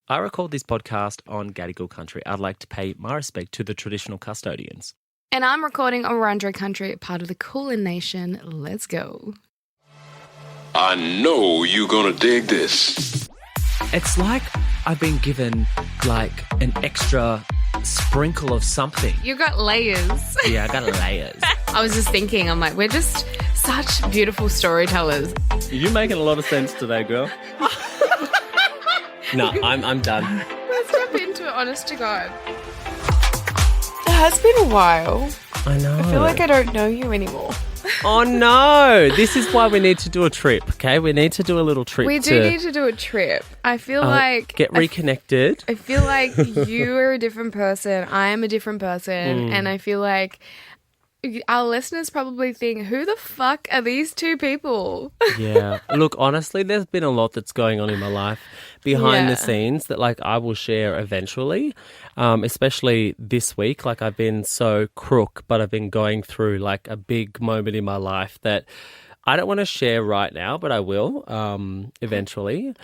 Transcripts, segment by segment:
I record this podcast on Gadigal country. I'd like to pay my respect to the traditional custodians. And I'm recording on Wurundjeri country, part of the Eora Nation. Let's go. I know you're gonna dig this. It's like I've been given like an extra sprinkle of something. You got layers. Yeah, I got layers. I was just thinking, I'm like, we're just such beautiful storytellers. You're making a lot of sense today, girl. No, I'm done. Let's jump into it, honest to God. It has been a while. I know. I feel like I don't know you anymore. Oh, no. This is why we need to do a trip, okay? We need to do a little trip. We do need to do a trip. I feel like... Get reconnected. I feel like you are a different person. I am a different person. And I feel like our listeners probably think, who the fuck are these two people? Yeah. Look, honestly, there's been a lot that's going on in my life behind the scenes that, like, I will share eventually, especially this week. Like, I've been so crook, but I've been going through, like, a big moment in my life that I don't want to share right now, but I will eventually.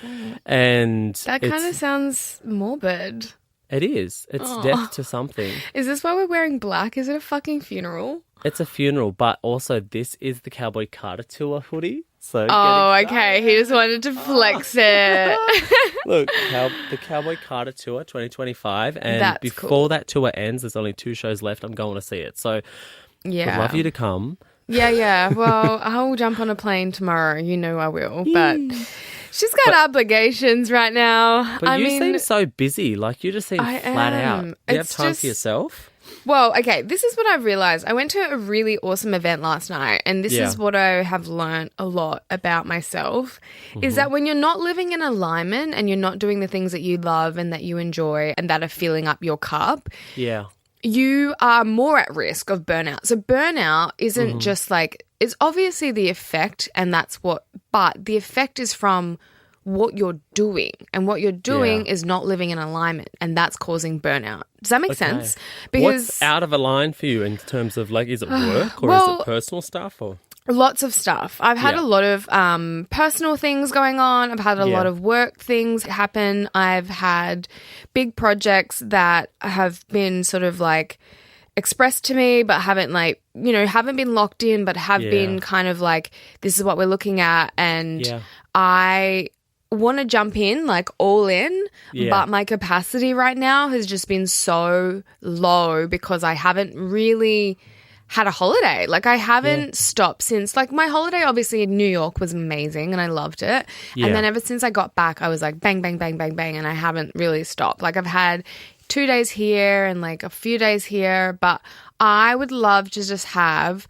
And that kind of sounds morbid. It is. It's death to something. Is this why we're wearing black? Is it a fucking funeral? It's a funeral, but also this is the Cowboy Carter tour hoodie. So okay. He just wanted to flex it. Look, the Cowboy Carter tour 2025, and That's before cool. that tour ends, there's only 2 shows left. I'm going to see it. So Yeah. I'd love you to come. Yeah. Well, I'll jump on a plane tomorrow. You know I will. But she's got obligations right now. But you seem so busy. Like, you just seem flat out. Do you have time for yourself? Well, okay, this is what I've realised. I went to a really awesome event last night, and this is what I have learned a lot about myself, is that when you're not living in alignment and you're not doing the things that you love and that you enjoy and that are filling up your cup, you are more at risk of burnout. So burnout isn't just like, it's obviously the effect, and but the effect is from what you're doing, and what you're doing is not living in alignment, and that's causing burnout. Does that make sense? Because what's out of a line for you in terms of, like, is it work or is it personal stuff or? Lots of stuff. I've had a lot of personal things going on. I've had a lot of work things happen. I've had big projects that have been sort of like expressed to me, but haven't been locked in, but have been kind of like, this is what we're looking at. And I want to jump in, like all in, but my capacity right now has just been so low because I haven't really had a holiday. Like, I haven't stopped since, like, my holiday obviously in New York was amazing and I loved it. And then ever since I got back, I was like bang, bang, bang, bang, bang, and I haven't really stopped. Like, I've had 2 days here and like a few days here, but I would love to just have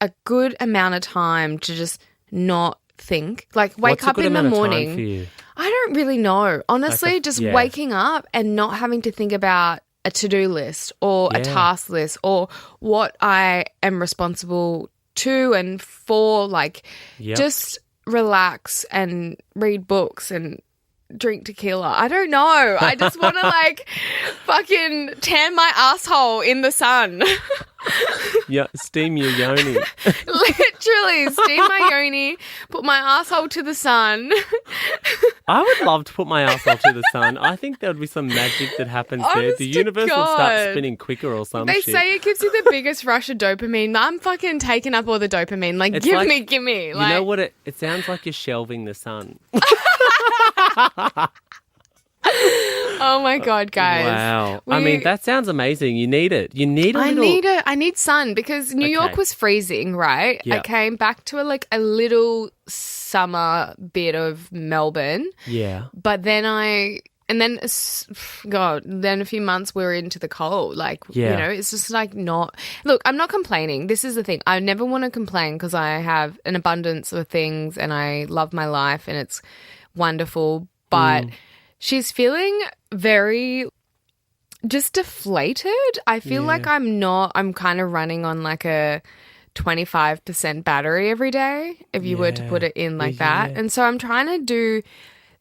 a good amount of time to just not think. Like, wake up in the morning. For you? I don't really know. Honestly, just waking up and not having to think about a to-do list or a task list or what I am responsible to and for, like, just relax and read books and drink tequila. I don't know. I just want to, like, fucking tan my asshole in the sun. Yeah, steam your yoni. Literally, steam my yoni, put my asshole to the sun. I would love to put my asshole to the sun. I think there would be some magic that happens there. The universe will start spinning quicker or something. They say it gives you the biggest rush of dopamine. I'm fucking taking up all the dopamine. Like, give me. Like, you know what? It sounds like you're shelving the sun. Oh my God, guys. Wow. I mean, that sounds amazing. You need it. You need a little... I need sun because New York was freezing, right? Yeah. I came back to a little summer bit of Melbourne. Yeah. But then then a few months we were into the cold. Like, you know, it's just like not... Look, I'm not complaining. This is the thing. I never want to complain because I have an abundance of things and I love my life and it's wonderful. But she's feeling very just deflated. I feel like I'm kind of running on like a 25% battery every day, if you were to put it in like that. And so I'm trying to do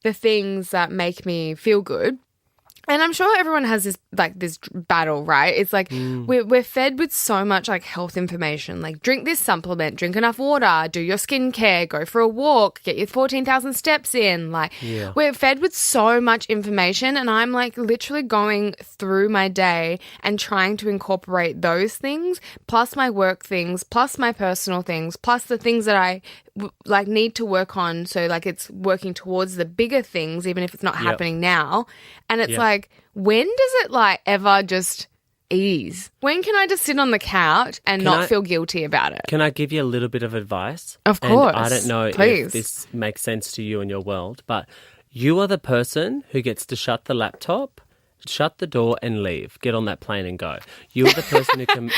the things that make me feel good. And I'm sure everyone has this like this battle, right? It's like we're fed with so much like health information, like drink this supplement, drink enough water, do your skincare, go for a walk, get your 14,000 steps in. Like we're fed with so much information, and I'm like literally going through my day and trying to incorporate those things plus my work things, plus my personal things, plus the things that I like need to work on. So like it's working towards the bigger things, even if it's not happening now. And it's like, when does it like ever just ease? When can I just sit on the couch and not feel guilty about it? Can I give you a little bit of advice? Of course. And I don't know if this makes sense to you and your world, but you are the person who gets to shut the laptop, shut the door and leave. Get on that plane and go. You are the person who can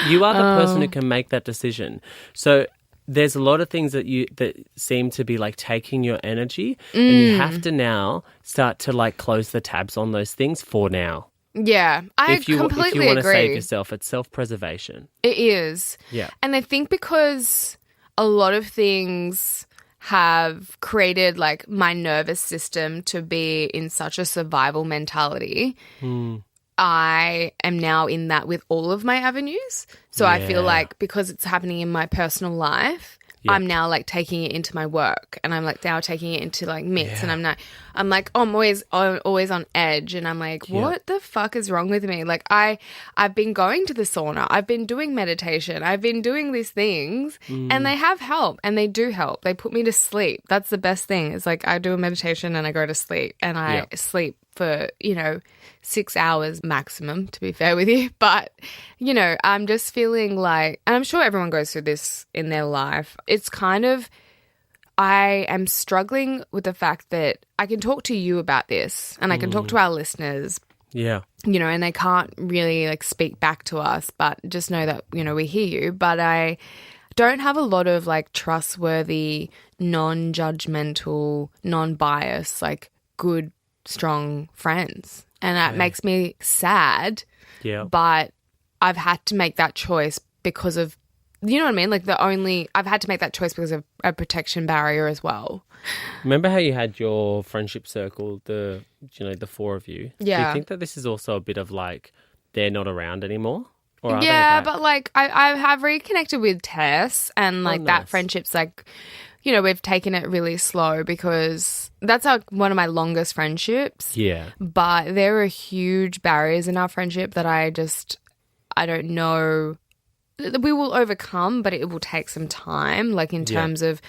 you are the person who can make that decision. So there's a lot of things that seem to be like taking your energy, and you have to now start to like close the tabs on those things for now. Yeah, if you want to agree. save yourself, it's self-preservation. It is. Yeah. And I think because a lot of things have created like my nervous system to be in such a survival mentality, I am now in that with all of my avenues. So I feel like because it's happening in my personal life, I'm now like taking it into my work, and I'm like now taking it into like mitts, and I'm always on edge, and I'm like, what the fuck is wrong with me? Like I've been going to the sauna, I've been doing meditation, I've been doing these things, and they have help, and they do help. They put me to sleep. That's the best thing. It's like I do a meditation and I go to sleep, and I sleep for 6 hours maximum, to be fair with you. But, I'm just feeling like, and I'm sure everyone goes through this in their life. It's kind of, I am struggling with the fact that I can talk to you about this, and I can talk to our listeners. Yeah. And they can't really like speak back to us, but just know that, we hear you. But I don't have a lot of like trustworthy, non-judgmental, non-biased, like good, strong friends. And that makes me sad. Yeah. But I've had to make that choice because of, you know what I mean? Like I've had to make that choice because of a protection barrier as well. Remember how you had your friendship circle, the four of you? Yeah. Do you think that this is also a bit of like, they're not around anymore? Or are yeah, they but like I have reconnected with Tess, and like that friendship's like, we've taken it really slow because that's one of my longest friendships. Yeah. But there are huge barriers in our friendship that I don't know. We will overcome, but it will take some time, like in terms of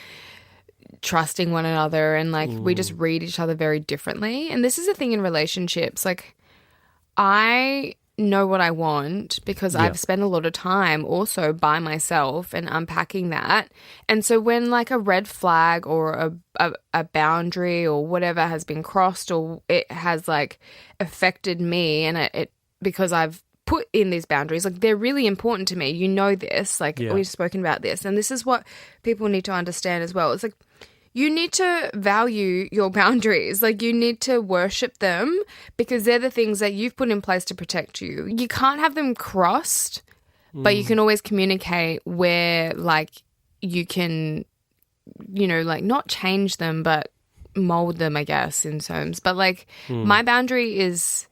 trusting one another, and like we just read each other very differently. And this is a thing in relationships. Like I know what I want because I've spent a lot of time also by myself and unpacking that. And so when like a red flag or a boundary or whatever has been crossed, or it has like affected me, and it because I've put in these boundaries, like they're really important to me. You know this, like we've spoken about this, and this is what people need to understand as well. It's like you need to value your boundaries. Like you need to worship them because they're the things that you've put in place to protect you. You can't have them crossed, but you can always communicate where like you can, like not change them, but mold them, I guess, in terms. But like my boundary is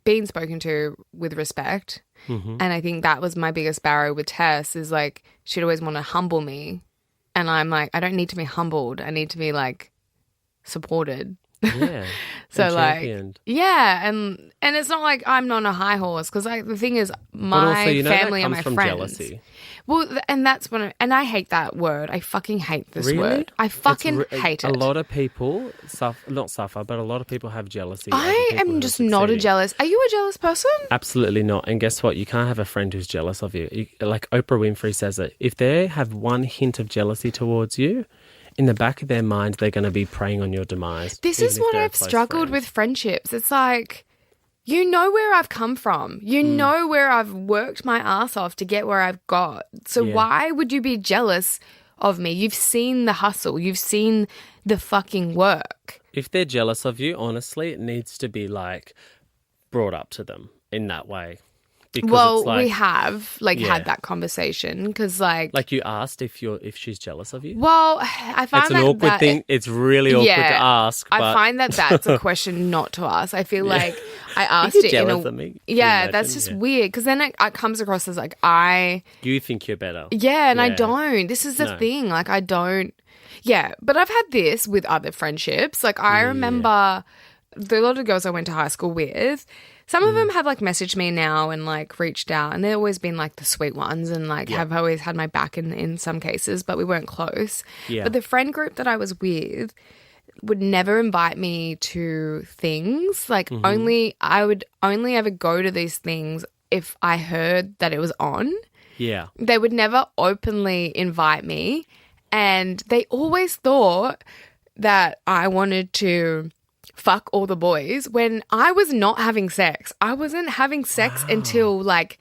being spoken to with respect. And I think that was my biggest barrier with Tess, is like she'd always want to humble me. And I'm like, I don't need to be humbled. I need to be like supported. Yeah. So like, yeah. And it's not like I'm not on a high horse, because the thing is my family and my friends. Jealousy. Well, and that's and I hate that word. I fucking hate this word. I fucking hate it. A lot of people not suffer, but a lot of people have jealousy. I am just not a jealous. Are you a jealous person? Absolutely not. And guess what? You can't have a friend who's jealous of you. Like Oprah Winfrey says it. If they have one hint of jealousy towards you, in the back of their mind, they're going to be preying on your demise. This is what I've struggled with friendships. It's like, you know where I've come from. You know where I've worked my ass off to get where I've got. So why would you be jealous of me? You've seen the hustle. You've seen the fucking work. If they're jealous of you, honestly, it needs to be like brought up to them in that way. Because we have had that conversation, because like you asked if she's jealous of you. Well, I find it's an awkward thing. It's really awkward to ask. I find that that's a question not to ask. I feel like I asked You're it jealous of me. Yeah, that's just weird because then it comes across as like You think you're better. Yeah, and I don't. This is the thing. Like I don't. Yeah, but I've had this with other friendships. Like I remember a lot of girls I went to high school with. Some of them have like messaged me now and like reached out, and they've always been like the sweet ones and like have always had my back in some cases, but we weren't close. Yeah. But the friend group that I was with would never invite me to things. Like I would only ever go to these things if I heard that it was on. Yeah. They would never openly invite me, and they always thought that I wanted to fuck all the boys when I was not having sex. I wasn't having sex until like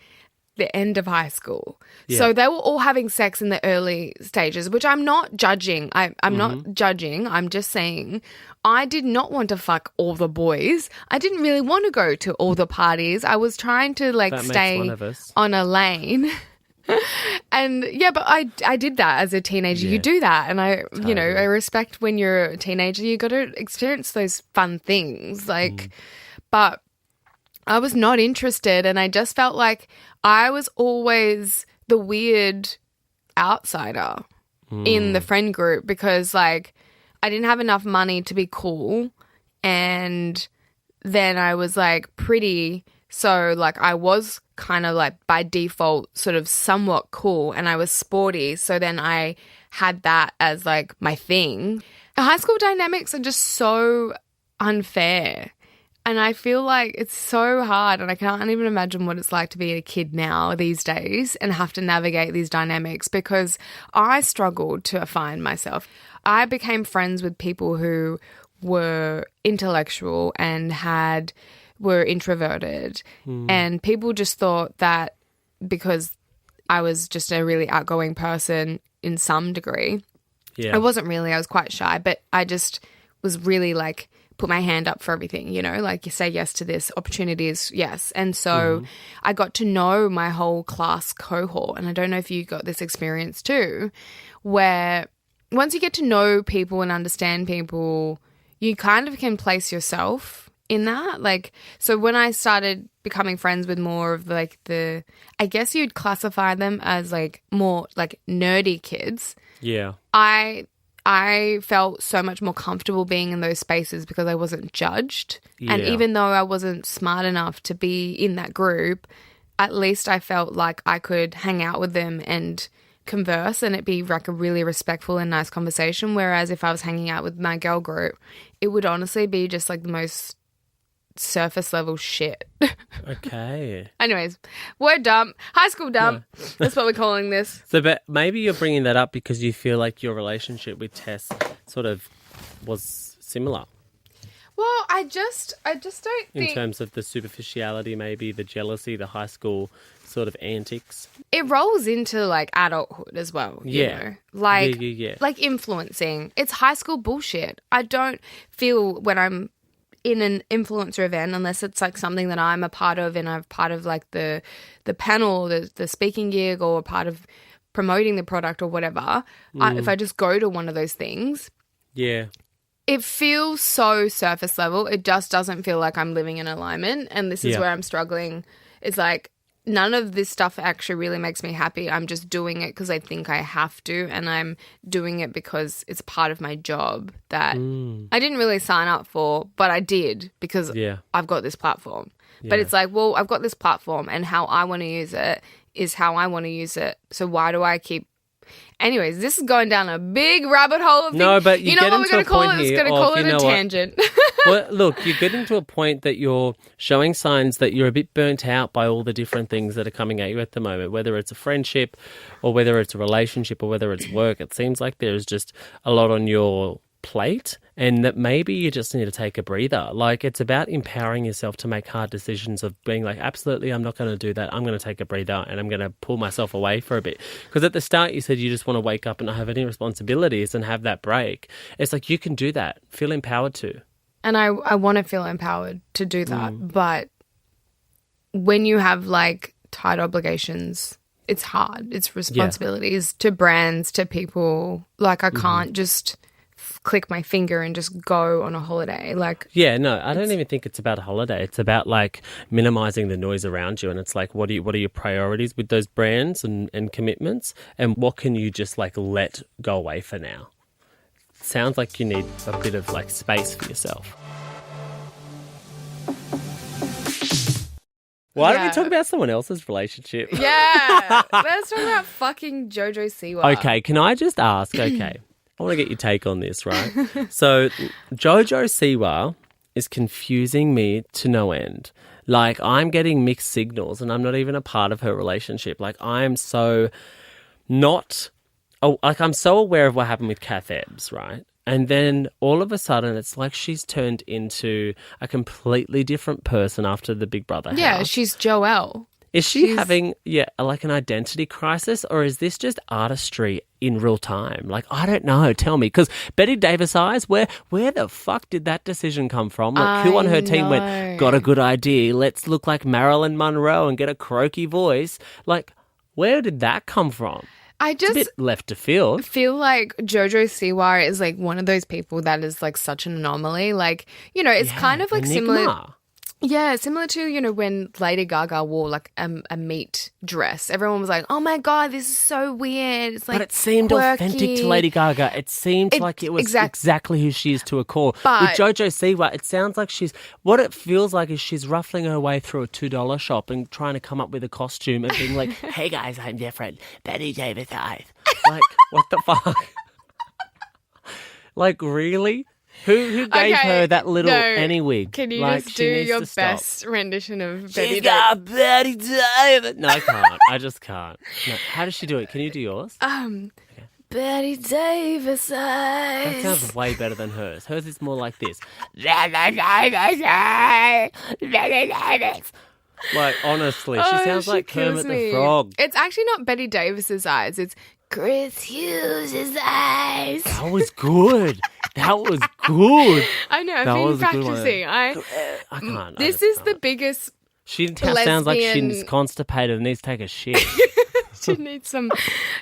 the end of high school. Yeah. So they were all having sex in the early stages, which I'm not judging. I'm not judging. I'm just saying I did not want to fuck all the boys. I didn't really want to go to all the parties. I was trying to like stay on a lane. And yeah, but I did that as a teenager. You do that, and I respect when you're a teenager. You got to experience those fun things, like. But I was not interested, and I just felt like I was always the weird outsider in the friend group because, like, I didn't have enough money to be cool, and then I was like pretty. So, like, I was kind of, like, by default sort of somewhat cool, and I was sporty. So then I had that as, like, my thing. High school dynamics are just so unfair. And I feel like it's so hard, and I can't even imagine what it's like to be a kid now these days and have to navigate these dynamics because I struggled to find myself. I became friends with people who were intellectual and were introverted, and people just thought that because I was just a really outgoing person in some degree. I wasn't really. I was quite shy, but I just was really like put my hand up for everything, you know, like you say yes to this, opportunities, yes. And so I got to know my whole class cohort, and I don't know if you got this experience too, where once you get to know people and understand people, you kind of can place yourself in that. Like, so when I started becoming friends with more of like I guess you'd classify them as like more like nerdy kids. Yeah. I felt so much more comfortable being in those spaces because I wasn't judged. Yeah. And even though I wasn't smart enough to be in that group, at least I felt like I could hang out with them and converse and it be like a really respectful and nice conversation. Whereas if I was hanging out with my girl group, it would honestly be just like the most surface level shit. Okay. Anyways, word dump, high school dump. No. That's what we're calling this. So, but maybe you're bringing that up because you feel like your relationship with Tess sort of was similar. Well, I just don't think... In terms of the superficiality, maybe the jealousy, the high school sort of antics. It rolls into, like, adulthood as well, you know? Like, like influencing. It's high school bullshit. I don't feel when I'm in an influencer event, unless it's, like, something that I'm a part of and I'm part of, like, the panel, the speaking gig or a part of promoting the product or whatever, if I just go to one of those things... Yeah. It feels so surface level. It just doesn't feel like I'm living in alignment. And this is where I'm struggling. It's like none of this stuff actually really makes me happy. I'm just doing it because I think I have to. And I'm doing it because it's part of my job that I didn't really sign up for, but I did because I've got this platform. Yeah. But it's like, well, I've got this platform and how I want to use it is how I want to use it. So why do I keep... Anyways, this is going down a big rabbit hole of things. No, but you know what we're going to call it? It's going to call it a tangent. Well, look, you're getting to a point that you're showing signs that you're a bit burnt out by all the different things that are coming at you at the moment, whether it's a friendship or whether it's a relationship or whether it's work. It seems like there's just a lot on your plate and that maybe you just need to take a breather. Like, it's about empowering yourself to make hard decisions of being like, absolutely, I'm not going to do that. I'm going to take a breather and I'm going to pull myself away for a bit. Because at the start you said you just want to wake up and not have any responsibilities and have that break. It's like you can do that. Feel empowered to. And I want to feel empowered to do that. But when you have like tight obligations, it's hard. It's responsibilities to brands, to people. Like I can't just click my finger and just go on a holiday. Like, yeah, no, I don't even think it's about a holiday. It's about like minimizing the noise around you. And it's like, what are your priorities with those brands and commitments? And what can you just like let go away for now? Sounds like you need a bit of like space for yourself. Why don't we talk about someone else's relationship? Yeah. Let's talk about fucking Jojo Siwa. Okay, can I just ask, I want to get your take on this, right? So Jojo Siwa is confusing me to no end. Like, I'm getting mixed signals and I'm not even a part of her relationship. Like, I'm so not... Oh, like, I'm so aware of what happened with Kath Ebbs, right? And then all of a sudden, it's like she's turned into a completely different person after the Big Brother house. Yeah, she's Joelle. Is she having, like an identity crisis, or is this just artistry in real time? Like, I don't know. Tell me. Because Bette Davis eyes, where the fuck did that decision come from? Like, who on her team went, got a good idea, let's look like Marilyn Monroe and get a croaky voice? Like, where did that come from? I just it's a bit left to field. Feel like Jojo Siwa is like one of those people that is like such an anomaly. Like, you know, it's kind of like similar. Yeah, similar to, you know, when Lady Gaga wore like a meat dress. Everyone was like, oh my God, this is so weird. It's like, but it seemed quirky. authentic to Lady Gaga. It seemed like it was exactly who she is to a core. But with Jojo Siwa, it sounds like what it feels like is she's ruffling her way through a $2 shop and trying to come up with a costume and being like, hey guys, I'm different. Bette Davis eyes. Like, what the fuck? Like, really? Who gave her that little wig? Can you like, just do your best rendition of Bette Davis? No, I can't. I just can't. No. How does she do it? Can you do yours? Bette Davis eyes. That sounds way better than hers. Hers is more like this. Like, honestly, she sounds like Kermit the Frog. It's actually not Bette Davis's eyes. It's Chris Hughes' eyes. That was good. That was good. I know. I've been practicing. I can't. This is the biggest. She sounds like she's constipated and needs to take a shit. She needs some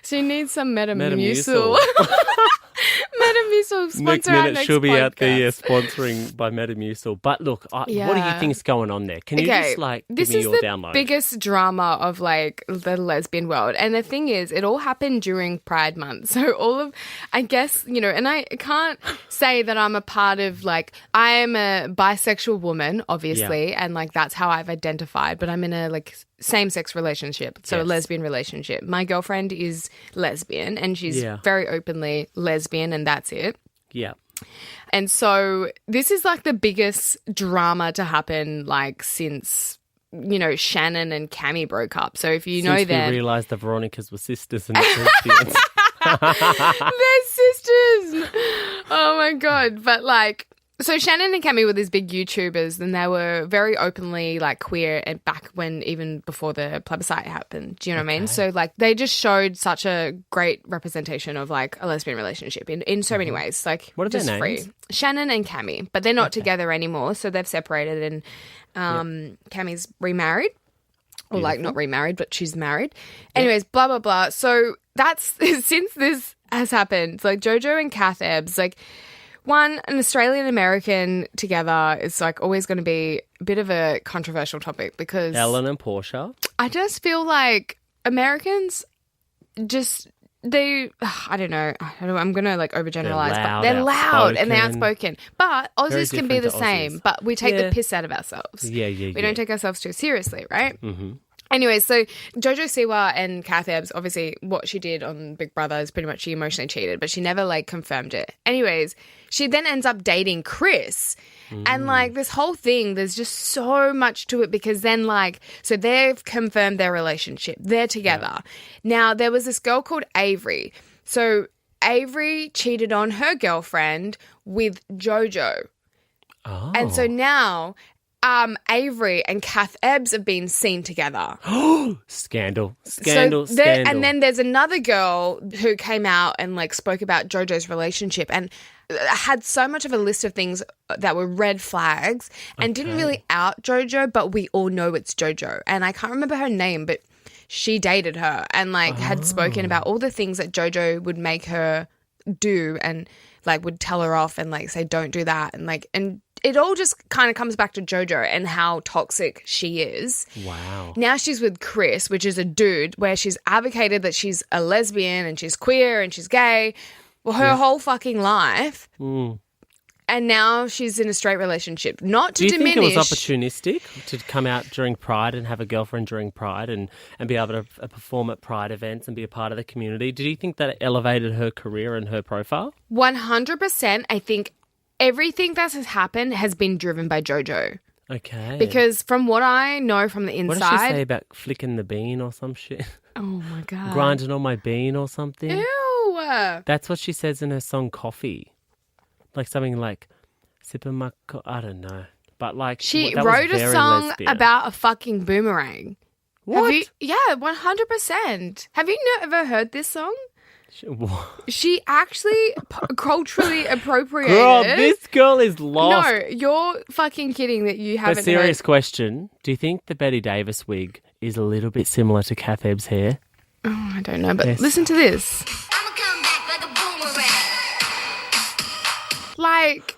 Metamucil. Metamucil sponsor next our minute next she'll be podcast. out there sponsoring by Metamucil. But look, what do you think's going on there? Can you just like give me your download? This is the biggest drama of like the lesbian world, and the thing is, it all happened during Pride Month. So I guess, you know, and I can't say that I'm a part of like, I am a bisexual woman, obviously, and like that's how I've identified. But I'm in a like same-sex relationship, so a lesbian relationship. My girlfriend is lesbian and she's very openly lesbian, and that's it. Yeah. And so this is like the biggest drama to happen like since, you know, Shannon and Cammy broke up. So if you know that... Since we realised the Veronicas were sisters and lesbians. They're sisters! Oh my God. But like... So Shannon and Cammy were these big YouTubers, and they were very openly like queer, and back when even before the plebiscite happened. Do you know what I mean? So like they just showed such a great representation of like a lesbian relationship in so many ways. Like, what are just their names? Free. Shannon and Cammy, but they're not together anymore, so they've separated, and Cammy's remarried. Or like not remarried, but she's married. Anyways, blah blah blah. So that's since this has happened, like Jojo and Kath Ebbs, like. One, an Australian American together is like always going to be a bit of a controversial topic because Ellen and Portia. I just feel like Americans just I don't know. I'm going to like overgeneralize, but they're loud and they're outspoken. But Aussies can be the same, but we take the piss out of ourselves. We don't take ourselves too seriously, right? Mm-hmm. Anyway, so Jojo Siwa and Kath Ebbs, obviously what she did on Big Brother is pretty much she emotionally cheated, but she never like confirmed it. Anyways, she then ends up dating Chris. And like this whole thing, there's just so much to it because then like, so they've confirmed their relationship. They're together. Now there was this girl called Avery. So Avery cheated on her girlfriend with Jojo. Oh. And so now... Avery and Kath Ebbs have been seen together. Scandal. And then there's another girl who came out and like spoke about Jojo's relationship and had so much of a list of things that were red flags and didn't really out Jojo, but we all know it's Jojo. And I can't remember her name, but she dated her and like had spoken about all the things that Jojo would make her do and like would tell her off and like say don't do that and it all just kind of comes back to Jojo and how toxic she is. Wow. Now she's with Chris, which is a dude, where she's advocated that she's a lesbian and she's queer and she's gay her whole fucking life. And now she's in a straight relationship. Not to diminish. Do you think it was opportunistic to come out during Pride and have a girlfriend during Pride and be able to perform at Pride events and be a part of the community? Did you think that elevated her career and her profile? 100%. I think everything that has happened has been driven by Jojo. Okay. Because from what I know from the inside... What did she say about flicking the bean or some shit? Oh, my God. Grinding on my bean or something? Ew. That's what she says in her song Coffee. Like something like, sipping my I don't know. But like... She that wrote was a very song lesbian. about a fucking boomerang. What? Yeah, 100%. Have you ever heard this song? She actually culturally appropriated. Girl, this girl is lost. No, you're fucking kidding that you haven't But serious heard. question. Do you think the Bette Davis wig is a little bit similar to Kath Ebb's hair? Oh, I don't know, but Yes. listen to this. I'ma come back like a boomerang. Like,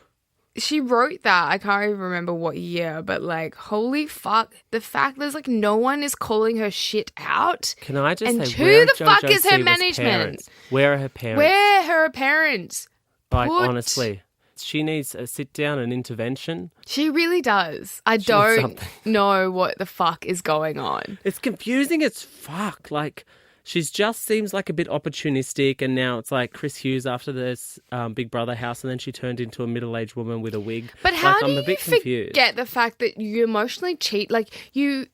she wrote that. I can't even remember what year, but like, holy fuck. The fact there's like no one is calling her shit out. Can I just And say, who where the are fuck Jojo is her Siwa's management? parents? Where are her parents? Where are her parents? Like, Put- honestly, she needs a sit down and intervention. She really does. I needs don't something. know what the fuck is going on. It's confusing as fuck. Like, she's just seems like a bit opportunistic, and now it's like Chris Hughes after this Big Brother house, and then she turned into a middle-aged woman with a wig. But how like, do I'm a you bit confused. forget the fact that you emotionally cheat? Like, you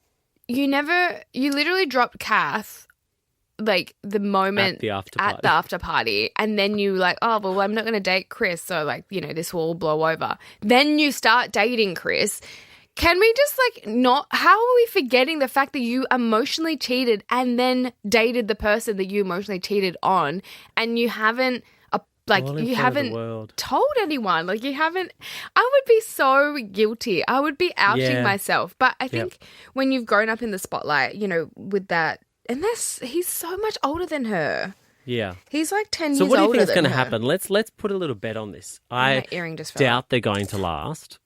literally dropped Kath, like, the moment At the after party. and then you like, oh, well, I'm not going to date Chris, so, like, you know, this will all blow over. Then you start dating Chris. Can we just, like, not... How are we forgetting the fact that you emotionally cheated and then dated the person that you emotionally cheated on, and you haven't... Like, All in you front of the haven't world. told anyone. Like, you haven't... I would be so guilty. I would be outing Yeah. myself. But I think when you've grown up in the spotlight, you know, with that... And he's so much older than her. Yeah. He's like 10 So years what do you older think is than going to her. happen? Let's put a little bet on this. My earring just fell doubt they're going to last.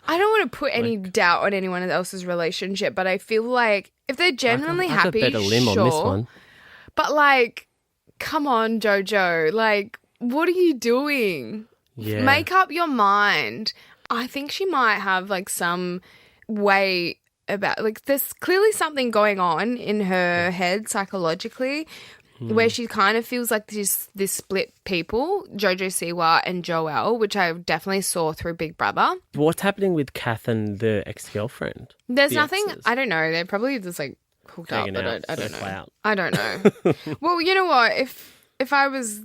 I don't want to put any doubt on anyone else's relationship, but I feel like if they're genuinely I could happy, bet a limb sure. on this one. But, like, come on, Jojo. Like, what are you doing? Yeah. Make up your mind. I think she might have, like, some way about... Like, there's clearly something going on in her head psychologically where she kind of feels like this split people, Jojo Siwa and Joel, which I definitely saw through Big Brother. What's happening with Kath and the ex-girlfriend? There's The nothing... exes? I don't know. They're probably just, like, hooked up. Hanging But out I for don't know. clout. I don't know. Well, you know what? If I was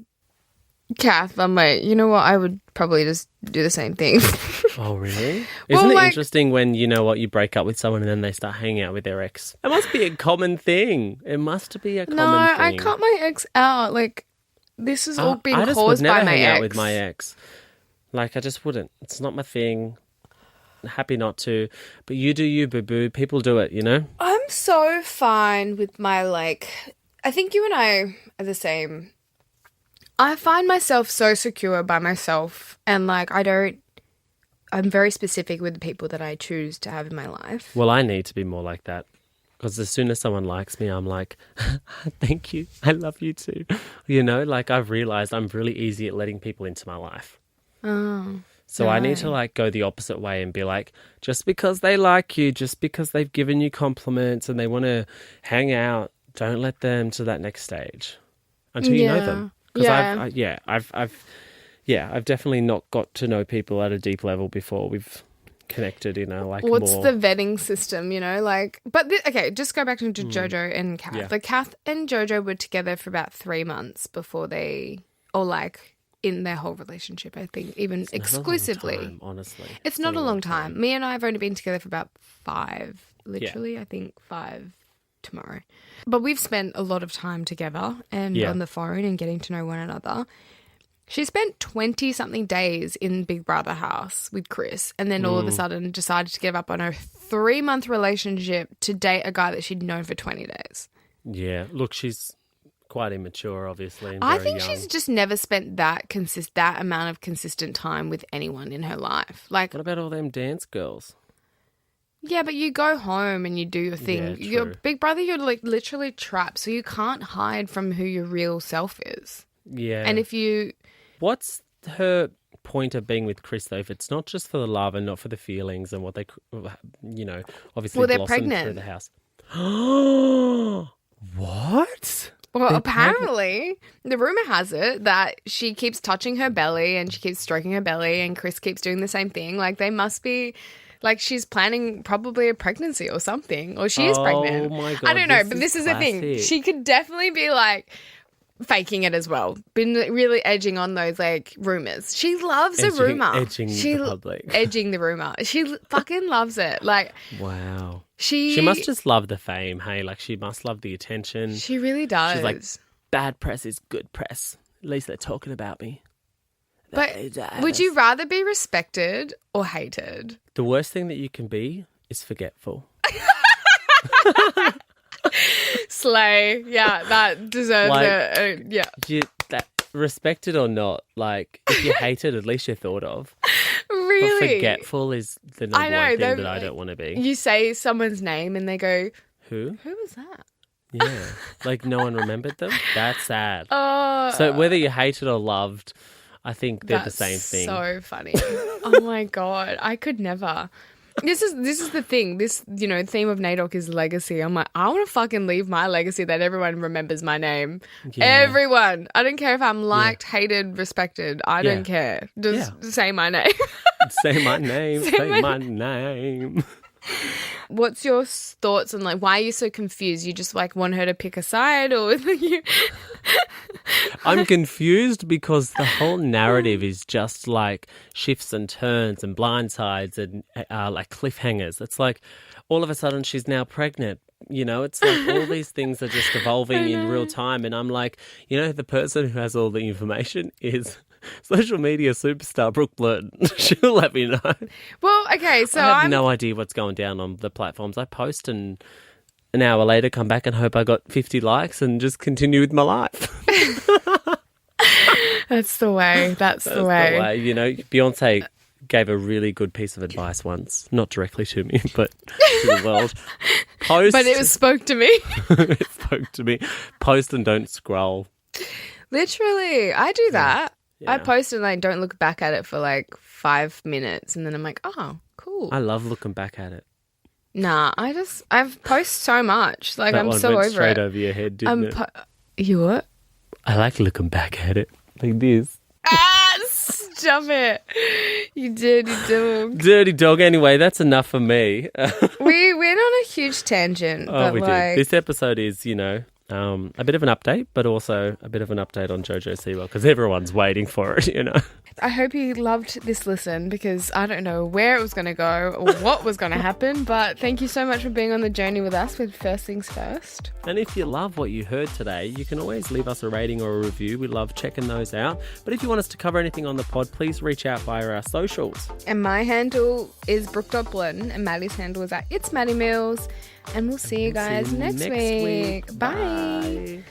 Kath, I'm like, you know what? I would probably just do the same thing. Oh, really? Well, Isn't it like- interesting when, you know what, you break up with someone and then they start hanging out with their ex? It must be a common thing. It must be a common No, thing. I cut my ex out. Like, this has all been I just caused would never by my hang ex. out with my ex. Like, I just wouldn't. It's not my thing. Happy not to. But you do you, boo-boo. People do it, you know? I'm so fine with my, like... I think you and I are the same. I find myself so secure by myself, and, like, I'm very specific with the people that I choose to have in my life. Well, I need to be more like that. Because as soon as someone likes me, I'm like, thank you. I love you too. You know, like, I've realised I'm really easy at letting people into my life. Oh. So I need to, like, go the opposite way and be like, just because they like you, just because they've given you compliments and they want to hang out, don't let them to that next stage until you know them. Because I've definitely not got to know people at a deep level before we've connected, you know, like What's more. the vetting system, you know, like, but okay, just go back into Jojo and Kath. Yeah. Like, Kath and Jojo were together for about 3 months before in their whole relationship, I think, even Not a long exclusively. time, honestly. It's not a long time. Me and I have only been together for about 5, literally, I think 5 tomorrow. But we've spent a lot of time together and on the phone and getting to know one another. She spent 20-something days in Big Brother house with Chris, and then all of a sudden decided to give up on her 3-month relationship to date a guy that she'd known for 20 days. Yeah, look, she's quite immature, obviously. And I very think young. she's just never spent that amount of consistent time with anyone in her life. Like, What about all them dance girls? yeah, but you go home and you do your thing. Yeah, Your true. big brother, you're like literally trapped, so you can't hide from who your real self is. Yeah. And if you, What's her point of being with Chris, though, if it's not just for the love and not for the feelings and what they, obviously Well, they're blossomed pregnant. through the house? What? well, apparently, the rumor has it that she keeps touching her belly and she keeps stroking her belly, and Chris keeps doing the same thing. Like, they must be. Like, she's planning probably a pregnancy or something. Or she is pregnant. Oh, my God. I don't know, this but is this is the thing. classic. She could definitely be, like, faking it as well. Been really edging on those, like, rumours. She loves a rumour. Edging the public. Edging the rumour. She fucking loves it. Like, Wow. she... She must just love the fame, hey? Like, she must love the attention. She really does. She's like, bad press is good press. At least they're talking about me. But would you rather be respected or hated? The worst thing that you can be is forgetful. Slay. Yeah, that deserves Like- yeah. Respected or not, like, if you're hated, at least you're thought of. But Really? forgetful is the number I know, one thing they're- that I don't want to be. You say someone's name and they go, Who? who was that? Yeah. Like, no one remembered them? That's sad. Oh, So whether you're hated or loved, I think they're the that's same thing. so funny. Oh my God. I could never. This is the thing. This, theme of NAIDOC is legacy. I'm like, I want to fucking leave my legacy that everyone remembers my name. Yeah. Everyone. I don't care if I'm liked, hated, respected. I Yeah. don't care. Just Yeah. say my name. Say my name. Say my name. What's your thoughts on, like, why are you so confused? You just, like, want her to pick a side, or you... I'm confused because the whole narrative is just like shifts and turns and blindsides and like cliffhangers. It's like all of a sudden she's now pregnant. It's like all these things are just evolving in real time. And I'm like, the person who has all the information is social media superstar Brooke Blurton. She'll let me know. Well, okay, so I have no idea what's going down on the platforms. I post and an hour later come back and hope I got 50 likes and just continue with my life. That's the way. That's the way. Beyonce gave a really good piece of advice once, not directly to me, but to the world. Post. But it spoke to me. It spoke to me. Post and don't scroll. Literally, I do that. Yeah. I post and I don't look back at it for like 5 minutes, and then I'm like, oh, cool. I love looking back at it. Nah, I've posted so much. Like, That I'm one so went over straight it. over your head, didn't it? You what? I like looking back at it like this. Stop it. You dirty dog. Dirty dog. Anyway, that's enough for me. We went on a huge tangent. Oh, but we like, did. This episode is, a bit of an update, but also a bit of an update on Jojo Siwa because everyone's waiting for it, I hope you loved this listen, because I don't know where it was going to go or what was going to happen, but thank you so much for being on the journey with us with First Things First. And if you love what you heard today, you can always leave us a rating or a review. We love checking those out. But if you want us to cover anything on the pod, please reach out via our socials. And my handle is Brooke.Blurton, and Maddie's handle is at It's Maddie Mills. And we'll see you guys next week. Bye. Bye.